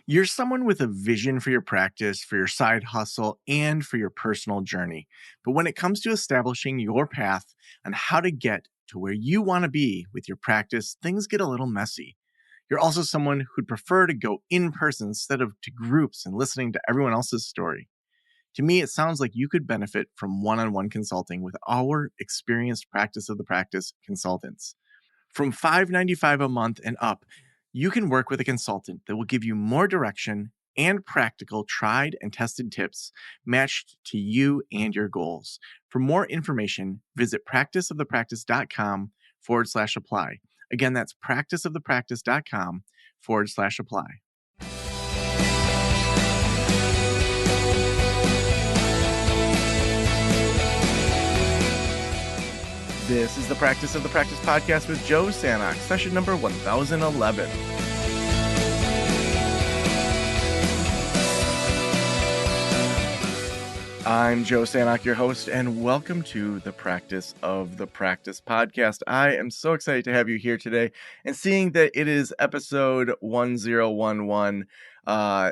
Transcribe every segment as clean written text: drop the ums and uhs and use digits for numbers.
You're someone with a vision for your practice, for your side hustle, and for your personal journey. But when it comes to establishing your path on how to get to where you want to be with your practice, things get a little messy. You're also someone who'd prefer to go in person instead of to groups and listening to everyone else's story. To me, it sounds like you could benefit from one on one consulting with our experienced practice of the practice consultants. From $5.95 a month and up, you can work with a consultant that will give you more direction and practical, tried and tested tips matched to you and your goals. For more information, visit practiceofthepractice.com/apply. Again, that's practiceofthepractice.com/apply. This is the Practice of the Practice podcast with Joe Sanok, session number 1011. I'm Joe Sanok, your host, and welcome to the Practice of the Practice podcast. I am so excited to have you here today, and seeing that it is episode 1011.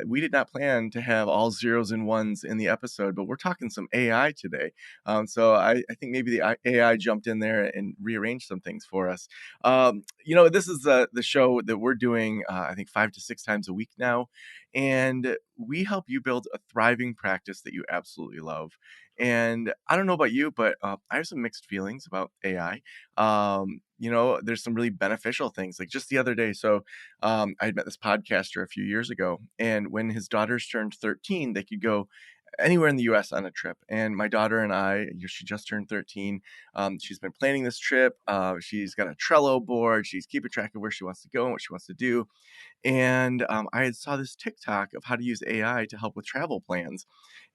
We did not plan to have all zeros and ones in the episode, but we're talking some AI today. So I think maybe the AI jumped in there and rearranged some things for us. This is the show that we're doing, I think 5 to 6 times a week now. And we help you build a thriving practice that you absolutely love. And I don't know about you, but I have some mixed feelings about AI. There's some really beneficial things. Like just the other day, I had met this podcaster a few years ago, and when his daughters turned 13, they could go anywhere in the US on a trip. And my daughter and I, she just turned 13. She's been planning this trip. She's got a Trello board. She's keeping track of where she wants to go and what she wants to do. And I had saw this TikTok of how to use AI to help with travel plans.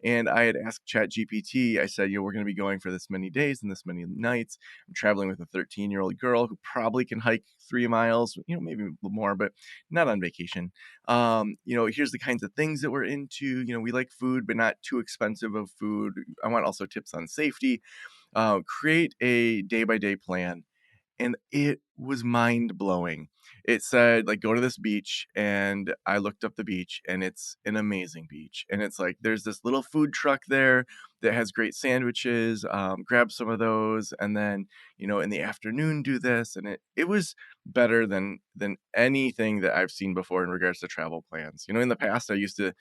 And I had asked ChatGPT, I said, we're going to be going for this many days and this many nights. I'm traveling with a 13-year-old girl who probably can hike 3 miles, maybe a little more, but not on vacation. Here's the kinds of things that we're into. We like food, but not too expensive of food. I want also tips on safety. Create a day-by-day plan. And it was mind-blowing. It said, like, go to this beach, and I looked up the beach, and it's an amazing beach. And it's like, there's this little food truck there that has great sandwiches. Grab some of those, and then, in the afternoon do this. And it was better than anything that I've seen before in regards to travel plans. In the past, I used to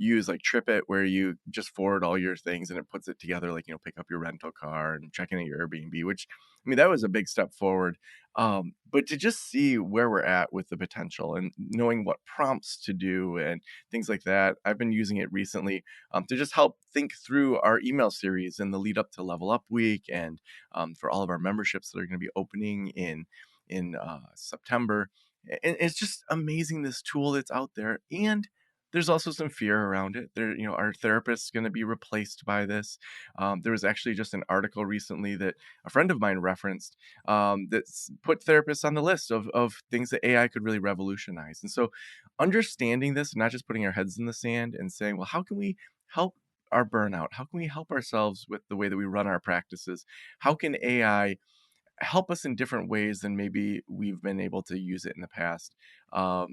use like TripIt, where you just forward all your things and it puts it together, like, pick up your rental car and check in at your Airbnb, which, I mean, that was a big step forward. But to just see where we're at with the potential and knowing what prompts to do and things like that, I've been using it recently to just help think through our email series and the lead up to Level Up Week, and for all of our memberships that are going to be opening in September. And it's just amazing, this tool that's out there. And there's also some fear around it. Our therapist's going to be replaced by this. There was actually just an article recently that a friend of mine referenced that's put therapists on the list of things that AI could really revolutionize. And so understanding this, not just putting our heads in the sand and saying, well, how can we help our burnout? How can we help ourselves with the way that we run our practices? How can AI help us in different ways than maybe we've been able to use it in the past,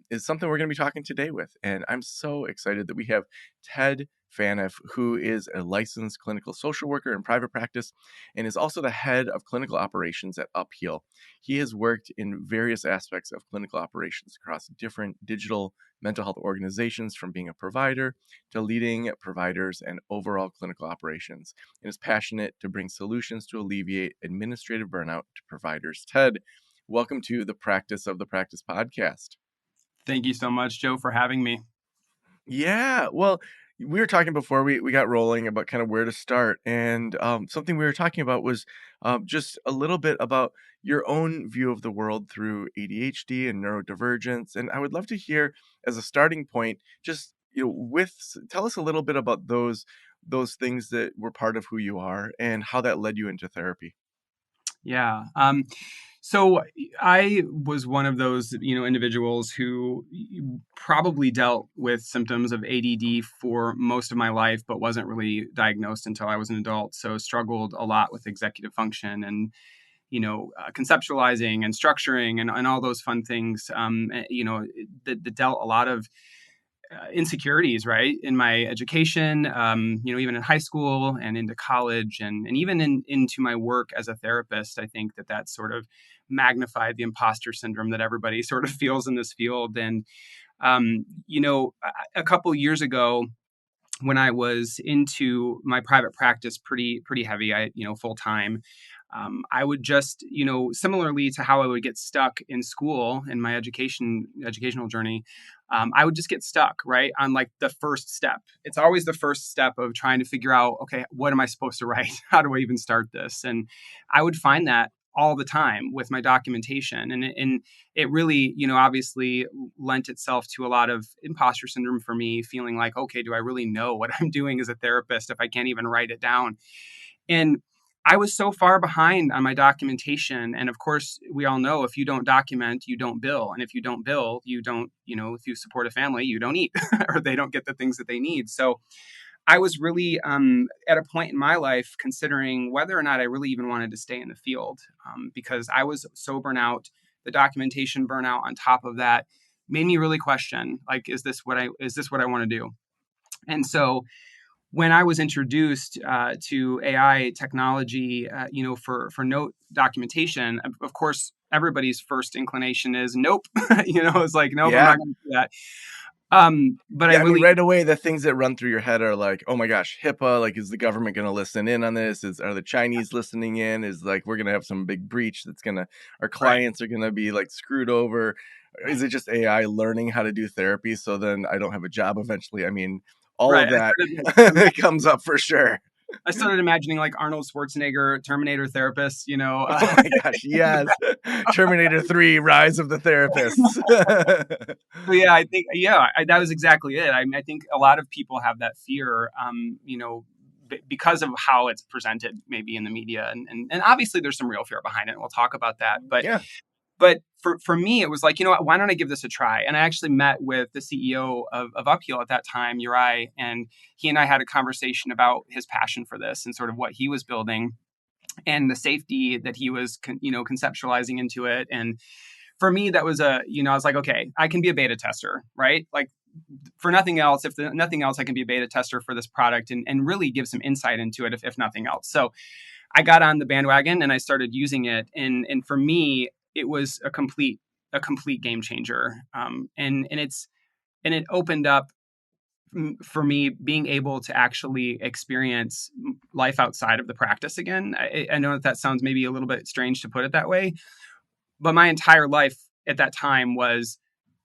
is something we're going to be talking today with. And I'm so excited that we have Ted Faneuff, who is a licensed clinical social worker in private practice and is also the head of clinical operations at Upheal. He has worked in various aspects of clinical operations across different digital mental health organizations, from being a provider to leading providers and overall clinical operations, and is passionate to bring solutions to alleviate administrative burnout to providers. Ted, welcome to the Practice of the Practice podcast. Thank you so much, Joe, for having me. Yeah, well, we were talking before we got rolling about kind of where to start. And something we were talking about was just a little bit about your own view of the world through ADHD and neurodivergence. And I would love to hear, as a starting point, just, tell us a little bit about those things that were part of who you are and how that led you into therapy. Yeah. So I was one of those, individuals who probably dealt with symptoms of ADD for most of my life, but wasn't really diagnosed until I was an adult. So struggled a lot with executive function and, conceptualizing and structuring and all those fun things, that dealt a lot of insecurities, right, in my education, even in high school and into college, and even into my work as a therapist. I think that sort of magnified the imposter syndrome that everybody sort of feels in this field. And a couple years ago, when I was into my private practice pretty heavy, full time, I would just, similarly to how I would get stuck in school in my educational journey, I would just get stuck, right, on like the first step. It's always the first step of trying to figure out, okay, what am I supposed to write? How do I even start this? And I would find that all the time with my documentation, and it really, obviously lent itself to a lot of imposter syndrome for me, feeling like, okay, do I really know what I'm doing as a therapist if I can't even write it down? And I was so far behind on my documentation. And of course, we all know, if you don't document, you don't bill. And if you don't bill, you don't, if you support a family, you don't eat or they don't get the things that they need. So I was really at a point in my life considering whether or not I really even wanted to stay in the field, because I was so burnout. The documentation burnout on top of that made me really question, like, is this what I want to do? And so when I was introduced to AI technology, for note documentation, of course, everybody's first inclination is nope. It's like, nope, I'm Yeah. not going to do that. But I Yeah, I mean, really, right away, the things that run through your head are like, "Oh my gosh, HIPAA, like, is the government gonna listen in on this? Are the Chinese listening in? Is, like, we're gonna have some big breach that's gonna our right, clients are gonna be, like, screwed over? Is right, it just AI learning how to do therapy so then I don't have a job eventually?" I mean, all right. of that comes up for sure. I started imagining like Arnold Schwarzenegger, Terminator therapist, Oh my gosh, yes. Terminator 3: Rise of the Therapists. So yeah, I think that was exactly it. I think a lot of people have that fear, because of how it's presented, maybe in the media, and obviously there's some real fear behind it, and we'll talk about that. But Yeah. for me, it was like, what, why don't I give this a try? And I actually met with the CEO of Upheal at that time, Uri, and he and I had a conversation about his passion for this and sort of what he was building and the safety that he was, conceptualizing into it. And for me, that was I was like, okay, I can be a beta tester, right? Like, for nothing else, nothing else, I can be a beta tester for this product and really give some insight into it, if nothing else. So I got on the bandwagon and I started using it. And for me, it was a complete game changer. And it opened up for me being able to actually experience life outside of the practice again. I know that sounds maybe a little bit strange to put it that way, but my entire life at that time was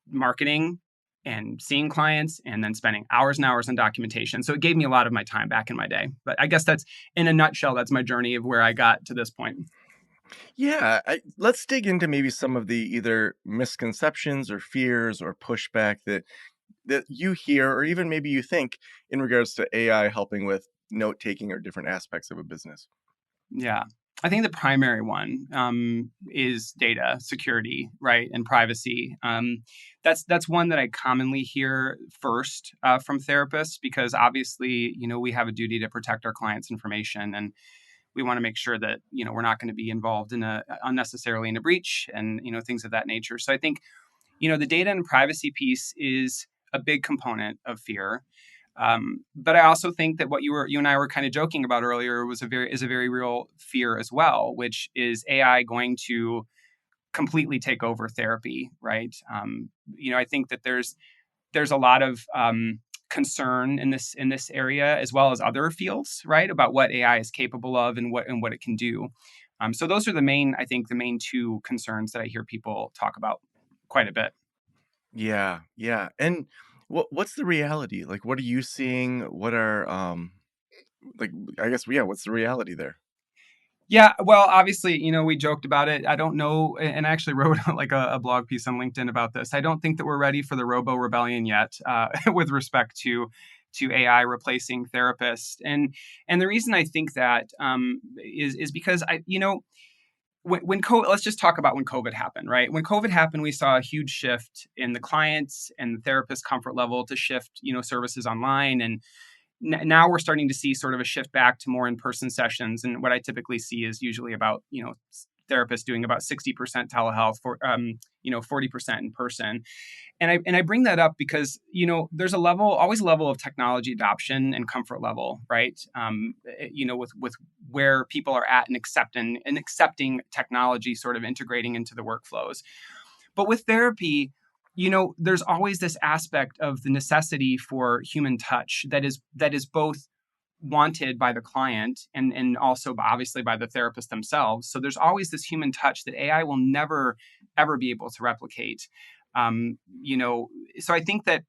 marketing and seeing clients and then spending hours and hours on documentation. So it gave me a lot of my time back in my day. But I guess that's, in a nutshell, that's my journey of where I got to this point. Yeah, let's dig into maybe some of the either misconceptions or fears or pushback that you hear or even maybe you think in regards to AI helping with note taking or different aspects of a business. Yeah. I think the primary one is data security, right, and privacy. That's one that I commonly hear first from therapists, because obviously, we have a duty to protect our clients' information, and we want to make sure that we're not going to be involved in a unnecessarily in a breach, and things of that nature. So I think the data and privacy piece is a big component of fear. But I also think that what you and I were kind of joking about earlier is a very real fear as well, which is AI going to completely take over therapy, right? I think that there's a lot of concern in this area, as well as other fields, right, about what AI is capable of and what it can do. So those are the main two concerns that I hear people talk about quite a bit. Yeah, yeah. And what's the reality? Like what are you seeing? What are like I guess yeah, what's the reality there? Yeah, well, obviously, we joked about it. I don't know, and I actually wrote like a blog piece on LinkedIn about this. I don't think that we're ready for the robo rebellion yet, with respect to AI replacing therapists. And the reason I think that is because when COVID, let's just talk about when COVID happened, right? When COVID happened, we saw a huge shift in the clients and the therapist comfort level to shift, services online. And now we're starting to see sort of a shift back to more in-person sessions. And what I typically see is usually about, therapists doing about 60% telehealth, for 40% in person. And I bring that up because, there's always a level of technology adoption and comfort level, right? With where people are at and accepting technology sort of integrating into the workflows. But with therapy, there's always this aspect of the necessity for human touch that is both wanted by the client and also obviously by the therapist themselves. So there's always this human touch that AI will never ever be able to replicate. Um, you know, so I think that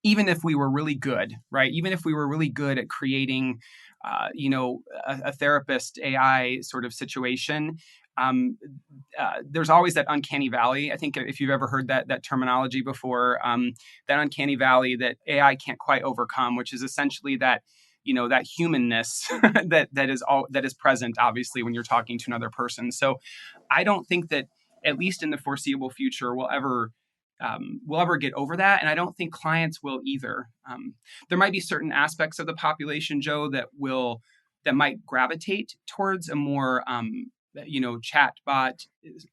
even if we were really good, right? Even if we were really good at creating, a therapist AI sort of situation, um, there's always that uncanny valley. I think if you've ever heard that terminology before, that uncanny valley that AI can't quite overcome, which is essentially that humanness that is present, obviously, when you're talking to another person. So I don't think that, at least in the foreseeable future, we'll ever get over that, and I don't think clients will either. There might be certain aspects of the population, Joe, that might gravitate towards a more chat bot,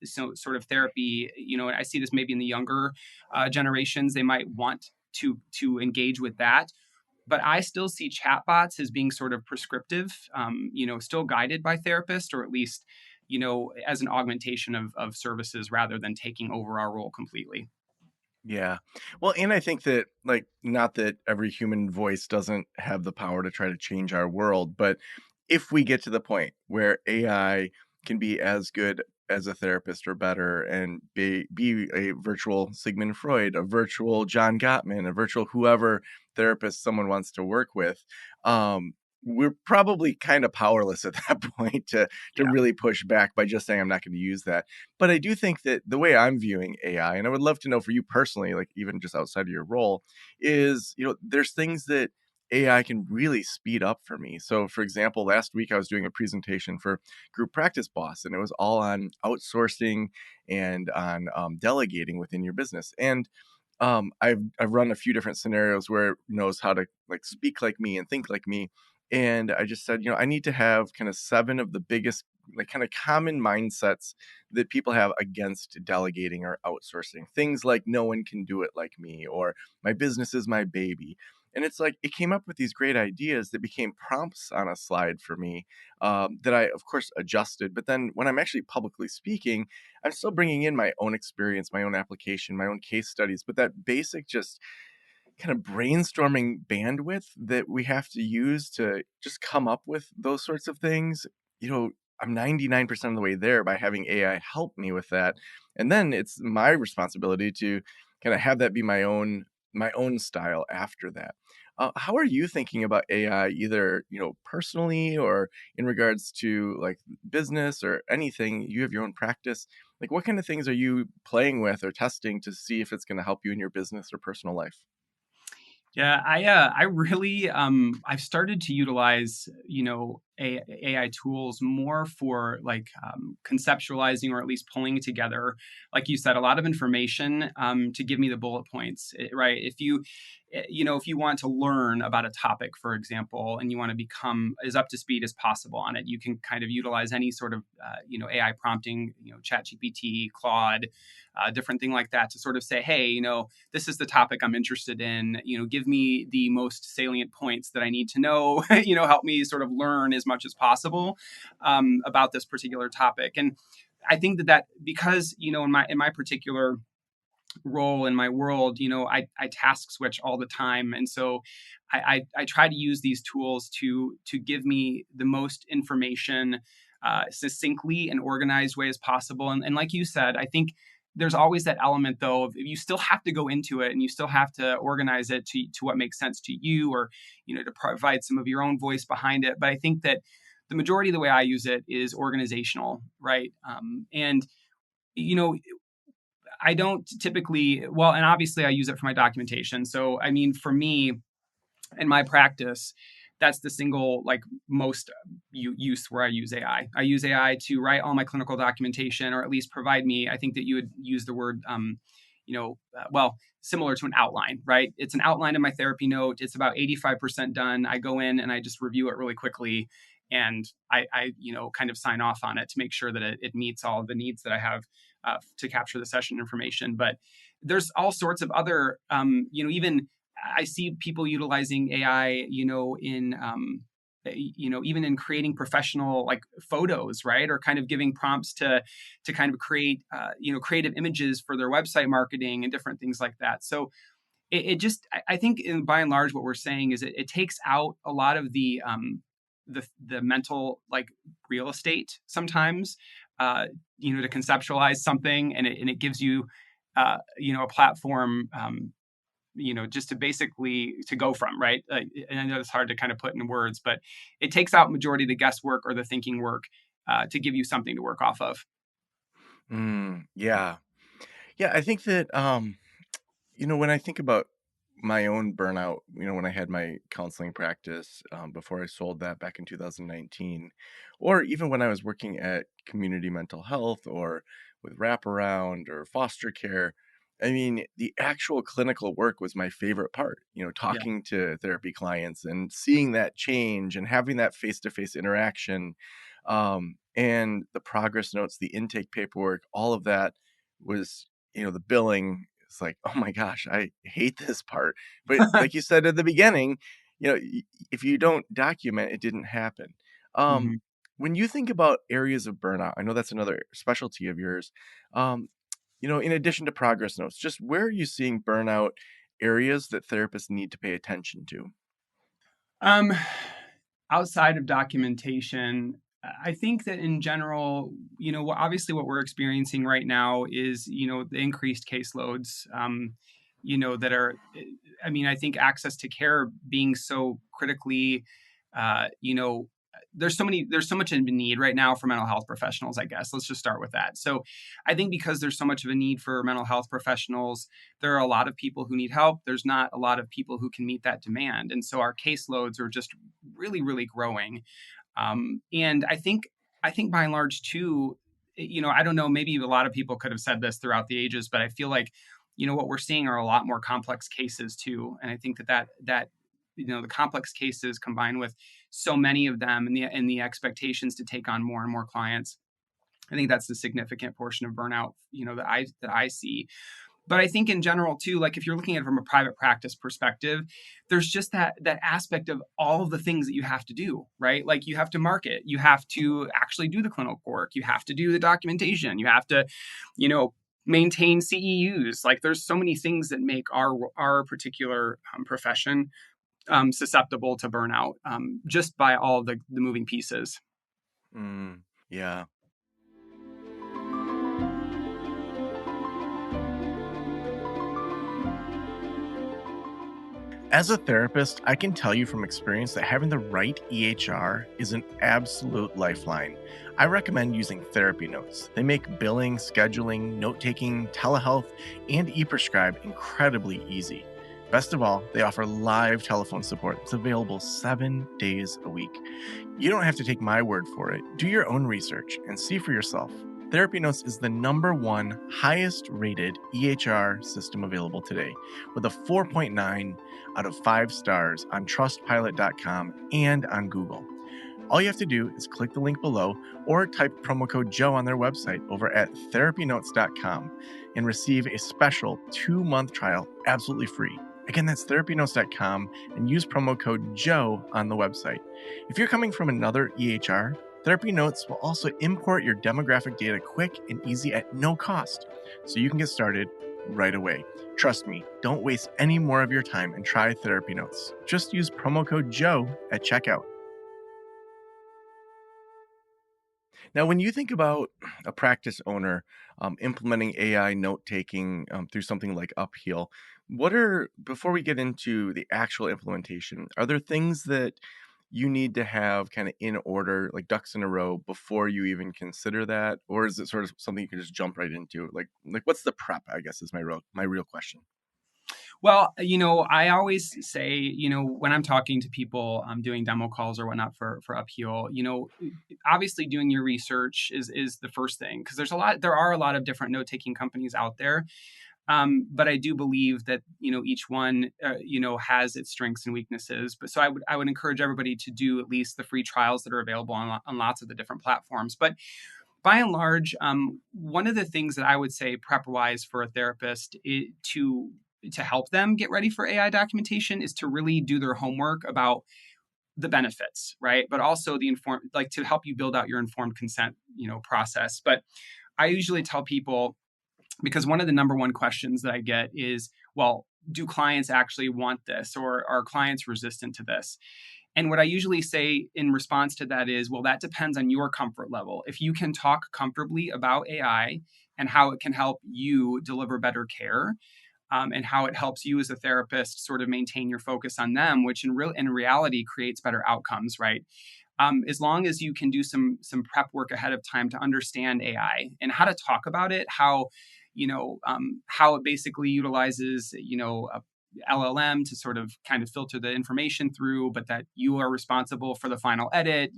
sort of therapy. And I see this maybe in the younger generations. They might want to engage with that, but I still see chatbots as being sort of prescriptive, still guided by therapists, or at least, as an augmentation of services rather than taking over our role completely. Yeah. Well, and I think that, like, not that every human voice doesn't have the power to try to change our world, but if we get to the point where AI can be as good as a therapist or better, and be a virtual Sigmund Freud, a virtual John Gottman, a virtual whoever therapist someone wants to work with, um, we're probably kind of powerless at that point to Yeah. really push back by just saying I'm not going to use that. But I do think that the way I'm viewing AI, and I would love to know for you personally, like even just outside of your role, is, there's things that AI can really speed up for me. So, for example, last week I was doing a presentation for Group Practice Boss, and it was all on outsourcing and on delegating within your business. And I've run a few different scenarios where it knows how to like speak like me and think like me. And I just said, I need to have kind of 7 of the biggest, like, kind of common mindsets that people have against delegating or outsourcing. Things like no one can do it like me, or my business is my baby. And it's like it came up with these great ideas that became prompts on a slide for me, that I, of course, adjusted. But then when I'm actually publicly speaking, I'm still bringing in my own experience, my own application, my own case studies. But that basic, just kind of brainstorming bandwidth that we have to use to just come up with those sorts of things, you know, I'm 99% of the way there by having AI help me with that. And then it's my responsibility to kind of have that be my own style after that. How are you thinking about AI, either, personally or in regards to like business or anything? You have your own practice. Like, what kind of things are you playing with or testing to see if it's going to help you in your business or personal life? Yeah, I really I've started to utilize AI tools more for like conceptualizing, or at least pulling together, like you said, a lot of information to give me the bullet points. Right? If you want to learn about a topic, for example, and you want to become as up to speed as possible on it, you can kind of utilize any sort of AI prompting, ChatGPT, Claude, different thing like that, to sort of say, hey, this is the topic I'm interested in. Give me the most salient points that I need to know. Help me sort of learn as much as possible about this particular topic. And I think that because in my particular role in my world, I task switch all the time, and so I try to use these tools to give me the most information succinctly and organized way as possible. And like you said, I think there's always that element, though, of you still have to go into it and you still have to organize it to what makes sense to you, or to provide some of your own voice behind it. But I think that the majority of the way I use it is organizational, right? And you know I don't typically, well, and obviously I use it for my documentation. So, I mean, for me, in my practice, that's the single like most use where I use AI. I use AI to write all my clinical documentation, or at least provide me. I think that you would use the word, well, similar to an outline, right? It's an outline in my therapy note. It's about 85% done. I go in and I just review it really quickly. and I kind of sign off on it to make sure that it meets all of the needs that I have to capture the session information. But there's all sorts of other, even I see people utilizing AI, in even in creating professional like photos, right, or kind of giving prompts to kind of create creative images for their website marketing and different things like that. So it just, I think, by and large, what we're saying is it takes out a lot of the mental like real estate sometimes, to conceptualize something, and it gives you, a platform, just to basically to go from, right. And I know it's hard to kind of put in words, but it takes out majority of the guesswork or the thinking work, to give you something to work off of. Yeah. Yeah, I think that when I think about my own burnout, when I had my counseling practice, before I sold that back in 2019, or even when I was working at community mental health or with wraparound or foster care, I mean, the actual clinical work was my favorite part, Yeah. talking to therapy clients and seeing that change and having that face to face interaction. And the progress notes, the intake paperwork, all of that was, the billing. It's like, oh my gosh, I hate this part. But like you said at the beginning, if you don't document, it didn't happen. Um, Mhm. when you think about areas of burnout, I know that's another specialty of yours. Um, in addition to progress notes, just where are you seeing burnout areas that therapists need to pay attention to? Um, Outside of documentation, I think that in general, obviously what we're experiencing right now is, the increased caseloads, that are, I mean, I think access to care being so critically, you know, there's so much of a need right now for mental health professionals, I guess. Let's just start with that. So I think because there's so much of a need for mental health professionals, there are a lot of people who need help. There's not a lot of people who can meet that demand. And so our caseloads are just really, really growing. And I think by and large too, I don't know, maybe a lot of people could have said this throughout the ages, but I feel like, what we're seeing are a lot more complex cases too. And I think that the complex cases combined with so many of them and the expectations to take on more and more clients, I think that's the significant portion of burnout, that I see. But I think in general too, like if you're looking at it from a private practice perspective, there's just that aspect of all of the things that you have to do, right? Like you have to market, you have to actually do the clinical work, you have to do the documentation, you have to, you know, maintain CEUs. Like there's so many things that make our particular profession susceptible to burnout, just by all the moving pieces. Yeah. As a therapist, I can tell you from experience that having the right EHR is an absolute lifeline. I recommend using therapy notes. They make billing, scheduling, note taking, telehealth, and e prescribe incredibly easy. Best of all, they offer live telephone support that's available 7 days a week. You don't have to take my word for it. Do your own research and see for yourself. Therapy Notes is the number one highest rated EHR system available today, with a 4.9 out of 5 stars on trustpilot.com and on Google. All you have to do is click the link below or type promo code Joe on their website over at therapynotes.com and receive a special 2-month trial absolutely free. Again, that's therapynotes.com and use promo code Joe on the website. If you're coming from another EHR, Therapy Notes will also import your demographic data quick and easy at no cost, so you can get started right away. Trust me, don't waste any more of your time and try Therapy Notes. Just use promo code Joe at checkout. Now, when you think about a practice owner implementing AI note taking through something like Upheal, before we get into the actual implementation, are there things that you need to have kind of in order, like ducks in a row, before you even consider that? Or is it sort of something you can just jump right into? Like what's the prep, I guess, is my real question. Well, I always say, when I'm talking to people, I'm doing demo calls or whatnot for Upheal, obviously doing your research is the first thing, because there are a lot of different note taking companies out there. But I do believe that, each one, has its strengths and weaknesses. But so I would encourage everybody to do at least the free trials that are available on lots of the different platforms. But by and large, one of the things that I would say prep wise for a therapist to help them get ready for AI documentation is to really do their homework about the benefits, right? But also the informed, like to help you build out your informed consent, process. But I usually tell people, because one of the number one questions that I get is, well, do clients actually want this, or are clients resistant to this? And what I usually say in response to that is, well, that depends on your comfort level. If you can talk comfortably about AI and how it can help you deliver better care, and how it helps you as a therapist sort of maintain your focus on them, which in reality creates better outcomes, right? As long as you can do some prep work ahead of time to understand AI and how to talk about it, how it basically utilizes a LLM to sort of kind of filter the information through, but that you are responsible for the final edit,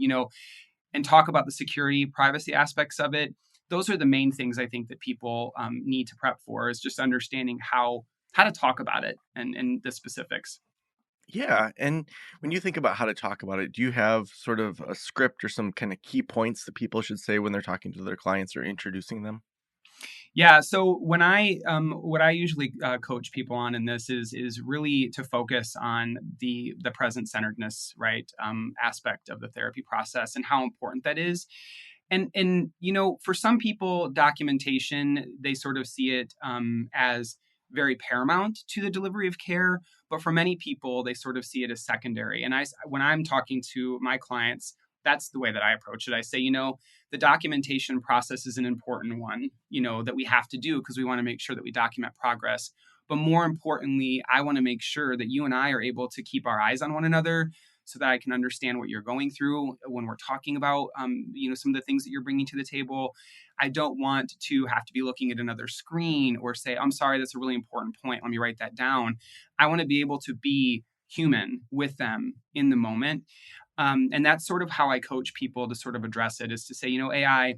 and talk about the security, privacy aspects of it. Those are the main things I think that people need to prep for, is just understanding how to talk about it and the specifics. Yeah, and when you think about how to talk about it, do you have sort of a script or some kind of key points that people should say when they're talking to their clients or introducing them? Yeah. So what I usually coach people on in this is really to focus on the present centeredness, right, aspect of the therapy process and how important that is. And for some people, documentation, they sort of see it as very paramount to the delivery of care, but for many people, they sort of see it as secondary. And when I'm talking to my clients, that's the way that I approach it. I say, the documentation process is an important one, that we have to do because we want to make sure that we document progress. But more importantly, I want to make sure that you and I are able to keep our eyes on one another, so that I can understand what you're going through when we're talking about, some of the things that you're bringing to the table. I don't want to have to be looking at another screen or say, I'm sorry, that's a really important point. Let me write that down. I want to be able to be human with them in the moment. And that's sort of how I coach people to sort of address it, is to say, AI,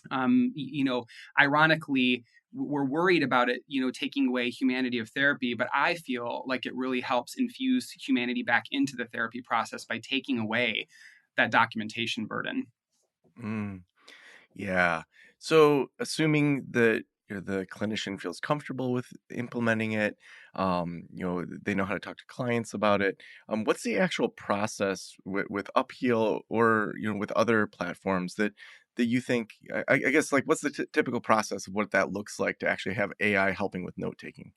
um, you know, ironically, we're worried about it, taking away humanity of therapy, but I feel like it really helps infuse humanity back into the therapy process by taking away that documentation burden. Mm. Yeah. So, assuming that the clinician feels comfortable with implementing it, they know how to talk to clients about it. What's the actual process with Upheal or with other platforms that you think? I guess like what's the typical process of what that looks like to actually have AI helping with note taking?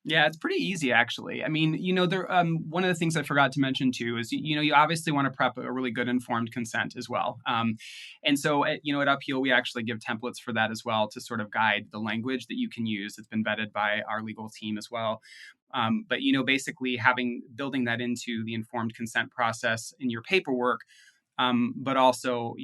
Yeah, it's pretty easy actually. I mean, there one of the things I forgot to mention too is you obviously want to prep a really good informed consent as well. And so at Upheal we actually give templates for that as well to sort of guide the language that you can use. It's been vetted by our legal team as well. But basically building that into the informed consent process in your paperwork, but also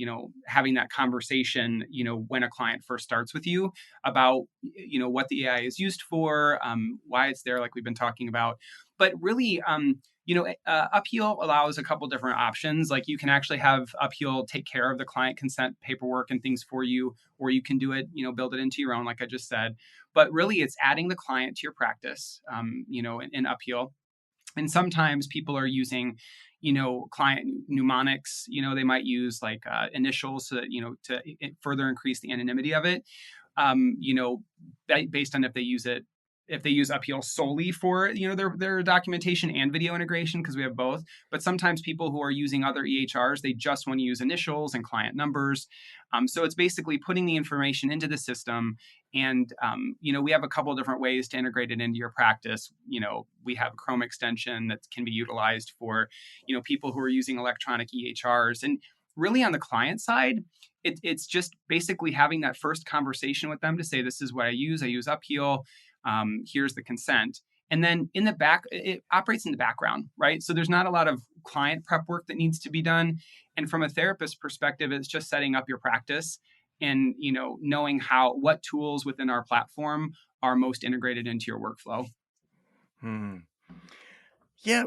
having that conversation when a client first starts with you about what the AI is used for, why it's there, like we've been talking about. But really, Upheal allows a couple different options. Like you can actually have Upheal take care of the client consent paperwork and things for you, or you can do it, build it into your own, like I just said. But really, it's adding the client to your practice, in Upheal. And sometimes people are using client mnemonics. They might use like initials to further increase the anonymity of it, based on if they use Upheal solely for their documentation and video integration, because we have both. But sometimes people who are using other EHRs, they just want to use initials and client numbers. So it's basically putting the information into the system. And we have a couple of different ways to integrate it into your practice. We have a Chrome extension that can be utilized for people who are using electronic EHRs. And really on the client side, it's just basically having that first conversation with them to say, this is what I use Upheal. Here's the consent. And then in the back, it operates in the background, right? So there's not a lot of client prep work that needs to be done. And from a therapist perspective, it's just setting up your practice and knowing what tools within our platform are most integrated into your workflow. Hmm. Yeah.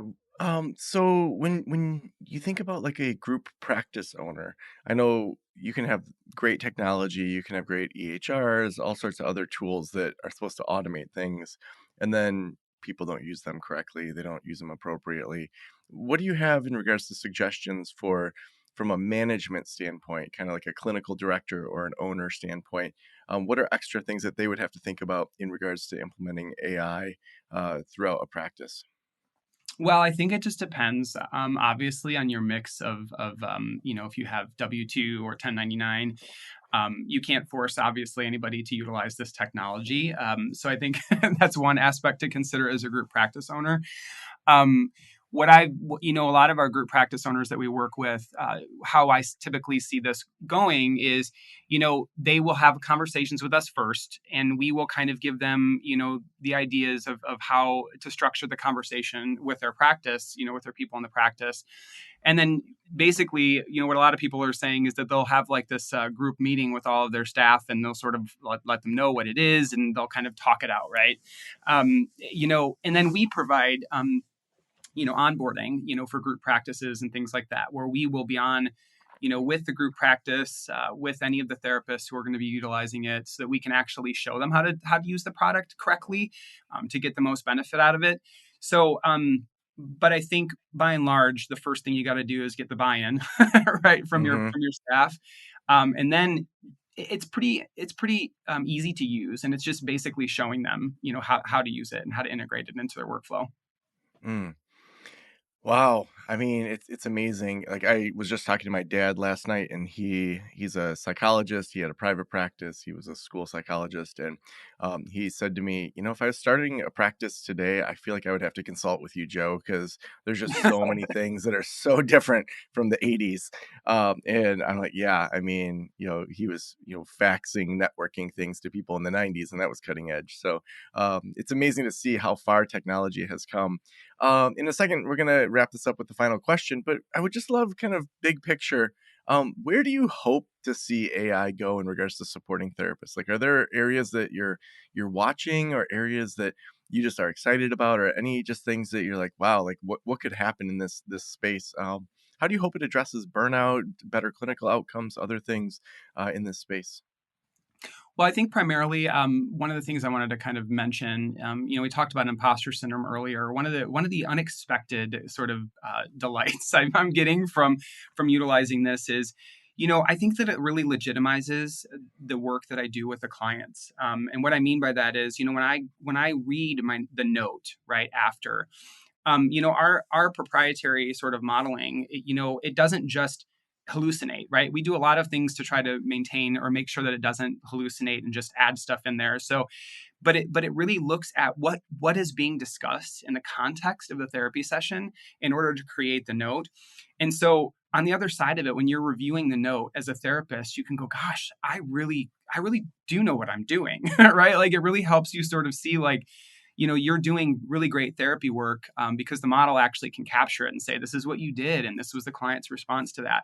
So when you think about like a group practice owner, I know you can have great technology, you can have great EHRs, all sorts of other tools that are supposed to automate things, and then people don't use them correctly, they don't use them appropriately. What do you have in regards to suggestions for, from a management standpoint, kind of like a clinical director or an owner standpoint? What are extra things that they would have to think about in regards to implementing AI throughout a practice? Well, I think it just depends, obviously, on your mix if you have W-2 or 1099. You can't force, obviously, anybody to utilize this technology. So I think that's one aspect to consider as a group practice owner. Um, a lot of our group practice owners that we work with, how I typically see this going is, they will have conversations with us first, and we will kind of give them, the ideas of how to structure the conversation with their practice, with their people in the practice. And then basically, what a lot of people are saying is that they'll have like this group meeting with all of their staff, and they'll sort of let them know what it is, and they'll kind of talk it out, right? And then we provide onboarding, for group practices and things like that, where we will be on, with the group practice, with any of the therapists who are going to be utilizing it, so that we can actually show them how to use the product correctly, to get the most benefit out of it. So, but I think by and large, the first thing you got to do is get the buy-in, right, from your Mm-hmm. from your staff, and then it's pretty easy to use, and it's just basically showing them, how to use it and how to integrate it into their workflow. Mm. Wow. I mean, it's amazing. Like I was just talking to my dad last night, and he's a psychologist. He had a private practice. He was a school psychologist, and he said to me, if I was starting a practice today, I feel like I would have to consult with you, Joe, because there's just so many things that are so different from the '80s. And I'm like, yeah. I mean, he was faxing networking things to people in the '90s, and that was cutting edge. So it's amazing to see how far technology has come. In a second, we're going to wrap this up with the final question, but I would just love kind of big picture. Where do you hope to see AI go in regards to supporting therapists? Like, are there areas that you're watching, or areas that you just are excited about, or any just things that you're like, wow, like what could happen in this space? How do you hope it addresses burnout, better clinical outcomes, other things in this space? Well, I think primarily, one of the things I wanted to kind of mention, we talked about imposter syndrome earlier. One of the unexpected sort of delights I'm getting from utilizing this is, I think that it really legitimizes the work that I do with the clients. And what I mean by that is, when I read the note right after, our proprietary sort of modeling, it doesn't just hallucinate, right? We do a lot of things to try to maintain or make sure that it doesn't hallucinate and just add stuff in there. So, but it really looks at what is being discussed in the context of the therapy session in order to create the note. And so on the other side of it, when you're reviewing the note as a therapist, you can go, gosh, I really do know what I'm doing, right? Like it really helps you sort of see like, you're doing really great therapy work, because the model actually can capture it and say, this is what you did, and this was the client's response to that.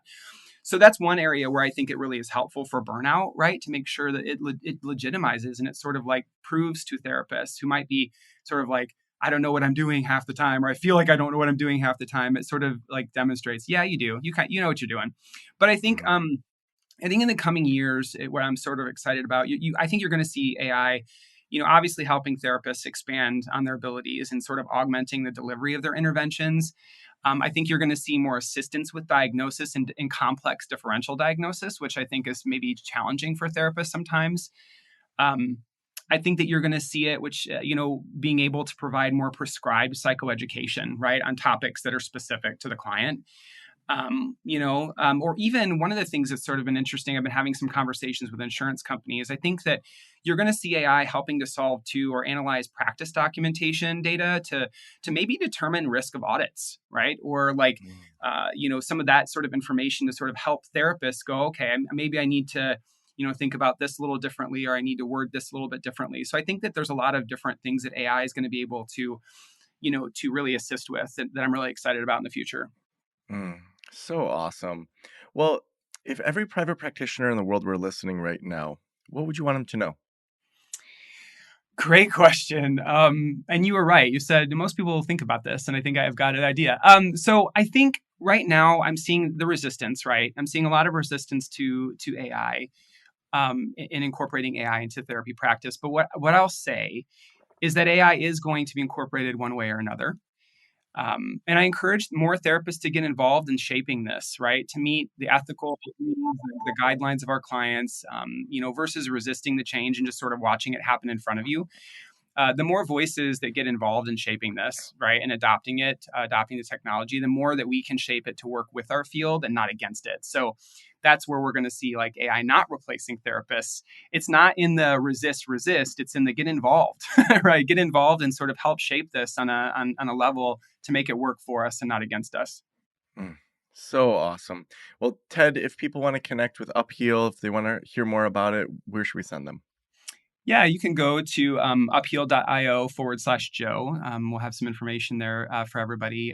So that's one area where I think it really is helpful for burnout, right? To make sure that it legitimizes and it sort of like proves to therapists who might be sort of like, I don't know what I'm doing half the time, or I feel like I don't know what I'm doing half the time. It sort of like demonstrates, yeah, you do. You know what you're doing. But I think in the coming years, what I'm sort of excited about, I think you're going to see AI, obviously helping therapists expand on their abilities and sort of augmenting the delivery of their interventions. I think you're going to see more assistance with diagnosis and complex differential diagnosis, which I think is maybe challenging for therapists sometimes. Um, I think that you're going to see it, which, being able to provide more prescribed psychoeducation, right, on topics that are specific to the client. Or even one of the things that's sort of been interesting, I've been having some conversations with insurance companies. I think that you're going to see AI helping to solve to or analyze practice documentation data to maybe determine risk of audits, right? Or like, Mm. some of that sort of information to sort of help therapists go, okay, maybe I need to, think about this a little differently, or I need to word this a little bit differently. So I think that there's a lot of different things that AI is going to be able to, to really assist with that I'm really excited about in the future. Mm, so awesome. Well, if every private practitioner in the world were listening right now, what would you want them to know? Great question. And you were right. You said most people think about this, and I think I've got an idea. So I think right now I'm seeing the resistance, right? I'm seeing a lot of resistance to AI, in incorporating AI into therapy practice. But what I'll say is that AI is going to be incorporated one way or another. And I encourage more therapists to get involved in shaping this, right? To meet the ethical needs, the guidelines of our clients, versus resisting the change and just sort of watching it happen in front of you. The more voices that get involved in shaping this, right, and adopting it, adopting the technology, the more that we can shape it to work with our field and not against it. So that's where we're going to see like AI not replacing therapists. It's not in the resist. It's in the get involved, right? Get involved and sort of help shape this on a level to make it work for us and not against us. Mm, so awesome. Well, Ted, if people want to connect with Upheal, if they want to hear more about it, where should we send them? Yeah, you can go to upheal.io/Joe. We'll have some information there for everybody.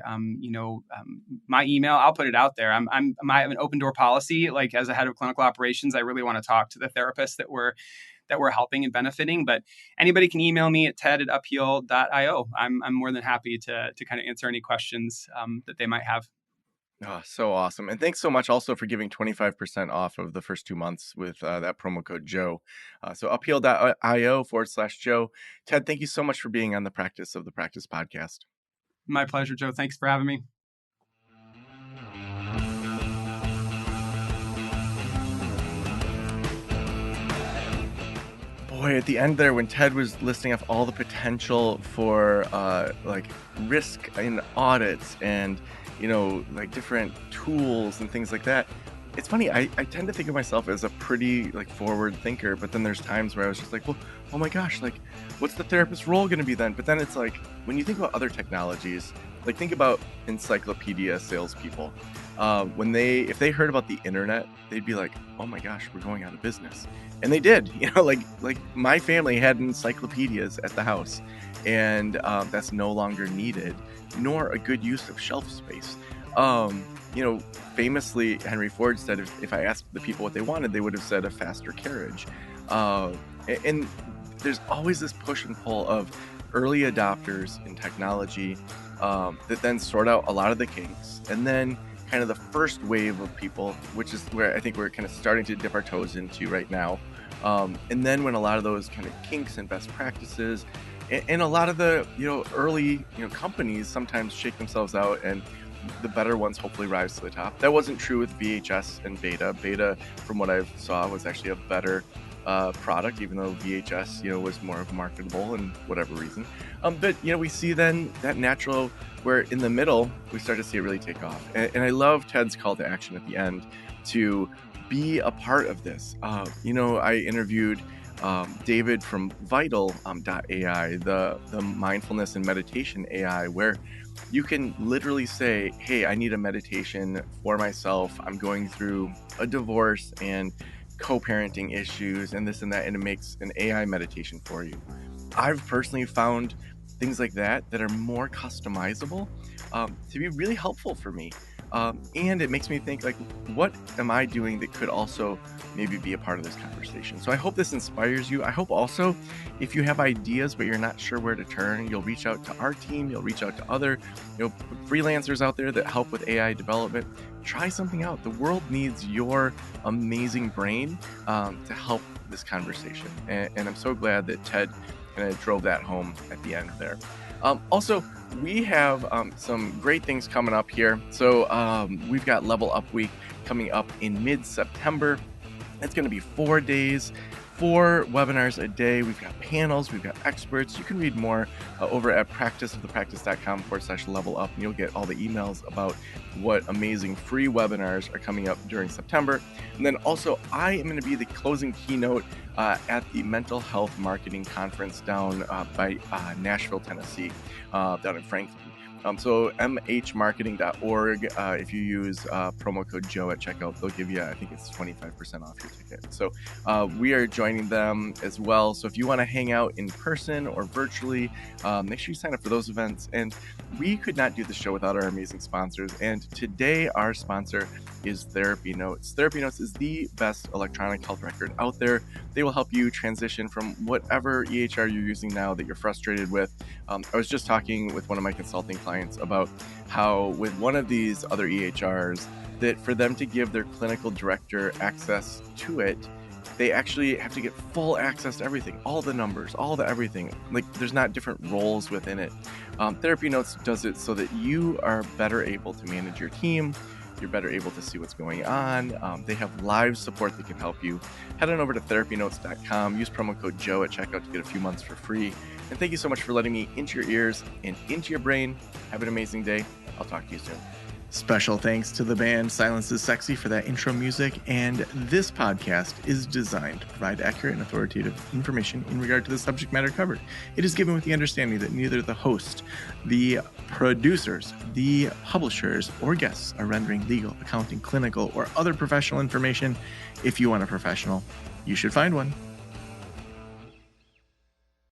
My email, I'll put it out there. I have an open door policy. Like as a head of clinical operations, I really want to talk to the therapists that we're helping and benefiting. But anybody can email me at ted@upheal.io. I'm more than happy to kind of answer any questions that they might have. Oh, so awesome. And thanks so much also for giving 25% off of the first 2 months with that promo code Joe. So upheal.io/Joe. Ted, thank you so much for being on the Practice of the Practice podcast. My pleasure, Joe. Thanks for having me. Boy, at the end there, when Ted was listing off all the potential for like risk in audits and, like different tools and things like that, it's funny. I tend to think of myself as a pretty like forward thinker, but then there's times where I was just like, well, oh my gosh, like what's the therapist's role going to be then? But then it's like when you think about other technologies, like think about encyclopedia salespeople. If they heard about the internet, they'd be like, oh my gosh, we're going out of business. And they did, like my family had encyclopedias at the house, and that's no longer needed, nor a good use of shelf space. Famously, Henry Ford said if I asked the people what they wanted, they would have said a faster carriage. And there's always this push and pull of early adopters in technology that then sort out a lot of the kinks. And then kind of the first wave of people, which is where I think we're kind of starting to dip our toes into right now. And then when a lot of those kind of kinks and best practices and a lot of the, early, companies sometimes shake themselves out and the better ones hopefully rise to the top. That wasn't true with VHS and Beta. Beta, from what I saw, was actually a better product, even though VHS, was more marketable and whatever reason. But we see then that natural where in the middle we start to see it really take off. And I love Ted's call to action at the end to be a part of this. I interviewed David from Vital.ai, the mindfulness and meditation AI, where you can literally say, hey, I need a meditation for myself. I'm going through a divorce and co-parenting issues and this and that, and it makes an AI meditation for you. I've personally found things like that are more customizable to be really helpful for me. And it makes me think, like, what am I doing that could also maybe be a part of this conversation? So I hope this inspires you. I hope also if you have ideas but you're not sure where to turn, you'll reach out to our team, you'll reach out to other freelancers out there that help with AI development. Try something out. The world needs your amazing brain to help this conversation. And I'm so glad that Ted kind of drove that home at the end there. Also, we have some great things coming up here. So we've got Level Up Week coming up in mid-September. It's going to be 4 days, 4 webinars a day. We've got panels, we've got experts. You can read more over at practiceofthepractice.com/level up, and you'll get all the emails about what amazing free webinars are coming up during September. And then also, I am going to be the closing keynote at the Mental Health Marketing Conference down by Nashville, Tennessee, down in Franklin. So mhmarketing.org, if you use promo code Joe at checkout, they'll give you, I think it's 25% off your ticket. So we are joining them as well. So if you want to hang out in person or virtually, make sure you sign up for those events. And we could not do the show without our amazing sponsors. And today our sponsor is Therapy Notes. Therapy Notes is the best electronic health record out there. They will help you transition from whatever EHR you're using now that you're frustrated with. I was just talking with one of my consulting clients about how with one of these other EHRs, that for them to give their clinical director access to it, they actually have to get full access to everything, all the numbers, all the everything. Like there's not different roles within it. Therapy Notes does it so that you are better able to manage your team. You're better able to see what's going on. They have live support that can help you. Head on over to therapynotes.com. Use promo code Joe at checkout to get a few months for free. And thank you so much for letting me into your ears and into your brain. Have an amazing day. I'll talk to you soon. Special thanks to the band Silence is Sexy for that intro music, and this podcast is designed to provide accurate and authoritative information in regard to the subject matter covered. It is given with the understanding that neither the host, the producers, the publishers, or guests are rendering legal, accounting, clinical, or other professional information. If you want a professional, you should find one.